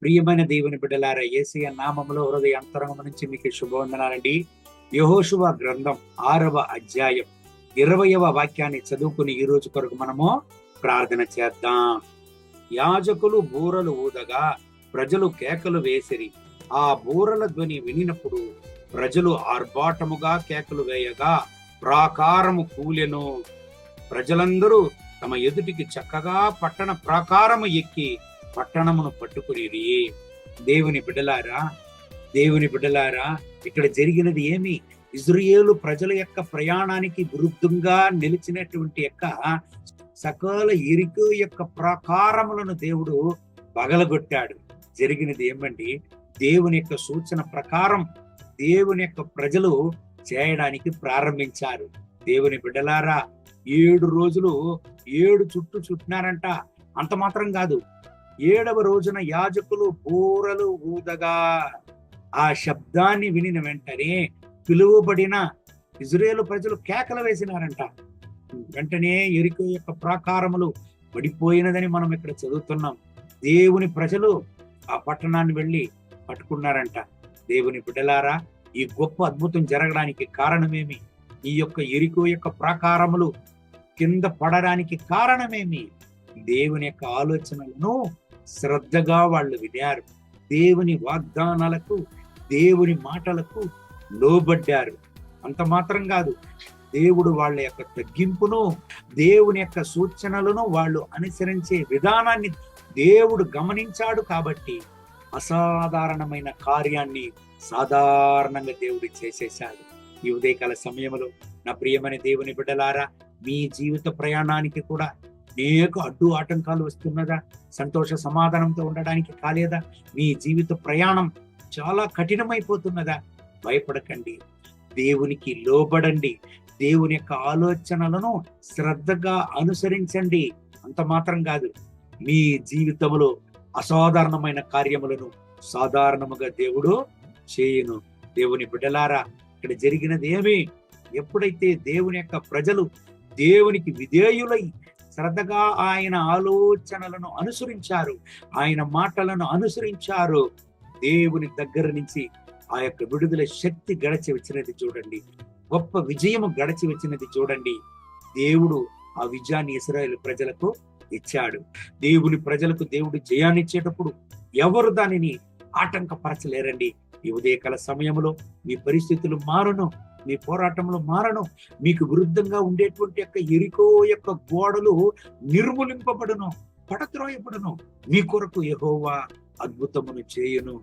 ప్రియమైన దేవుని బిడ్డలారా, యేసయ్య నామములో హృదయ అంతరంగం నుంచి మీకు శుభవందనాలండి. యెహోషువ గ్రంథం 6వ అధ్యాయం 20వ వాక్యాన్ని చదువుకుని ఈ రోజు కొరకు మనము ప్రార్థన చేద్దాం. యాజకులు బూరలు ఊదగా ప్రజలు కేకలు వేసిరి. ఆ బూరల ధ్వని వినినప్పుడు ప్రజలు ఆర్భాటముగా కేకలు వేయగా ప్రాకారము కూలెను. ప్రజలందరూ తమ ఎదుటికి చక్కగా పట్టణ ప్రాకారము ఎక్కి పట్టణమును పట్టుకుని. దేవుని బిడ్డలారా, ఇక్కడ జరిగినది ఏమి? ఇజ్రాయేలు ప్రజల యొక్క ప్రయాణానికి విరుద్ధంగా నిలిచినటువంటి యొక్క సకల ఎరికో యొక్క ప్రాకారములను దేవుడు పగలగొట్టాడు. జరిగినది ఏమండి? దేవుని యొక్క సూచన ప్రకారం దేవుని యొక్క ప్రజలు చేయడానికి ప్రారంభించారు. దేవుని బిడ్డలారా, 7 రోజులు 7 చుట్టూ చుట్టినారంట. అంత మాత్రం కాదు, 7వ రోజున యాజకులు బూరలు ఊదగా ఆ శబ్దాన్ని వినిన వెంటనే పిలువబడిన ఇజ్రాయేలు ప్రజలు కేకలు వేసినారంట. వెంటనే యెరికో యొక్క ప్రాకారములు పడిపోయినదని మనం ఇక్కడ చదువుతున్నాం. దేవుని ప్రజలు ఆ పట్టణాన్ని వెళ్ళి పట్టుకున్నారంట. దేవుని బిడ్డలారా, ఈ గొప్ప అద్భుతం జరగడానికి కారణమేమి? ఈ యొక్క యెరికో యొక్క ప్రాకారములు కింద పడడానికి కారణమేమి? దేవుని యొక్క ఆలోచనలను శ్రద్ధగా వాళ్ళు వినారు. దేవుని వాగ్దానాలకు, దేవుని మాటలకు లోబడ్డారు. అంత మాత్రం కాదు, దేవుడు వాళ్ళ యొక్క తగ్గింపును, దేవుని యొక్క సూచనలను వాళ్ళు అనుసరించే విధానాన్ని దేవుడు గమనించాడు. కాబట్టి అసాధారణమైన కార్యాన్ని సాధారణంగా దేవుడు చేసేశాడు. ఈ ఉదయకాల సమయంలో నా ప్రియమైన దేవుని బిడ్డలారా, మీ జీవిత ప్రయాణానికి కూడా అనేక అడ్డు ఆటంకాలు వస్తున్నదా? సంతోష సమాధానంతో ఉండడానికి కాలేదా? మీ జీవిత ప్రయాణం చాలా కఠినమైపోతున్నదా? భయపడకండి, దేవునికి లోబడండి. దేవుని యొక్క ఆలోచనలను శ్రద్ధగా అనుసరించండి. అంత మాత్రం కాదు, మీ జీవితంలో అసాధారణమైన కార్యములను సాధారణముగా దేవుడు చేయును. దేవుని బిడ్డలారా, ఇక్కడ జరిగినది ఏమి? ఎప్పుడైతే దేవుని యొక్క ప్రజలు దేవునికి విధేయులై శ్రద్ధగా ఆయన ఆలోచనలను అనుసరించారు, ఆయన మాటలను అనుసరించారు, దేవుని దగ్గర నుంచి ఆ యొక్క విడుదల శక్తి గడిచి వచ్చినది చూడండి. గొప్ప విజయము గడిచి వచ్చినది చూడండి. దేవుడు ఆ విజయాన్ని ఇశ్రాయేలు ప్రజలకు ఇచ్చాడు. దేవుని ప్రజలకు దేవుడు జయాన్ని ఇచ్చేటప్పుడు ఎవరు దానిని ఆటంకపరచలేరండి. ఈ ఉదయకాల సమయంలో మీ పరిస్థితులు మారను, మీ పోరాటంలో మారను. మీకు విరుద్ధంగా ఉండేటువంటి యొక్క యెరికో యొక్క గోడలు నిర్మూలింపబడును, పడద్రోయబడును. మీ కొరకు యెహోవా అద్భుతమును చేయును.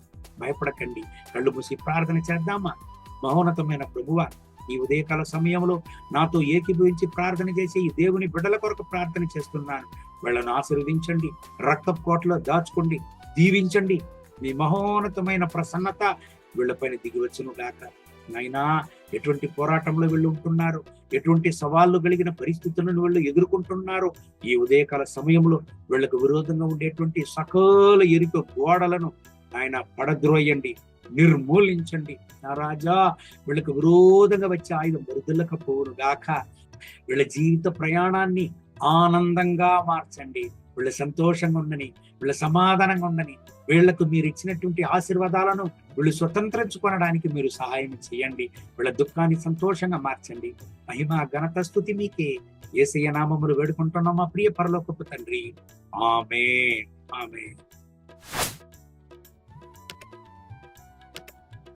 భయపడకండి. కళ్ళు మూసి ప్రార్థన చేద్దామా? మహోన్నతమైన ప్రభువా, ఈ ఉదయకాల సమయంలో నాతో ఏకీభవించి ప్రార్థన చేసి ఈ దేవుని బిడ్డల కొరకు ప్రార్థన చేస్తున్నాను. వీళ్ళను ఆశీర్వదించండి, రక్తపు కోటలో దాచుకోండి, దీవించండి. మీ మహోన్నతమైన ప్రసన్నత వీళ్ళపైన దిగివచ్చును గాక. నాయనా, ఎటువంటి పోరాటంలో వీళ్ళు ఉంటున్నారు, ఎటువంటి సవాళ్లు కలిగిన పరిస్థితులను వీళ్ళు ఎదుర్కొంటున్నారు, ఈ ఉదయకాల సమయంలో వీళ్ళకు విరోధంగా ఉండేటువంటి సకల యెరికో గోడలను ఆయన పడద్రోయండి, నిర్మూలించండి. నా రాజా, వీళ్ళకు విరోధంగా వచ్చే ఆయుధం వరుదలకపోవును గాక. వీళ్ళ జీవిత ప్రయాణాన్ని ఆనందంగా మార్చండి. వీళ్ళ సంతోషంగా ఉండని, వీళ్ళ సమాధానంగా ఉండని, వీళ్లకు మీరు ఇచ్చినటువంటి ఆశీర్వాదాలను వీళ్ళు స్వతంత్రించుకొనడానికి మీరు సహాయం చేయండి. వీళ్ళ దుఃఖాన్ని సంతోషంగా మార్చండి. మహిమ ఘనత స్తుతి మీకే. యేసయ్య నామములో వేడుకుంటున్నాం మా ప్రియ పరలోకపు తండ్రి. ఆమేన్, ఆమేన్.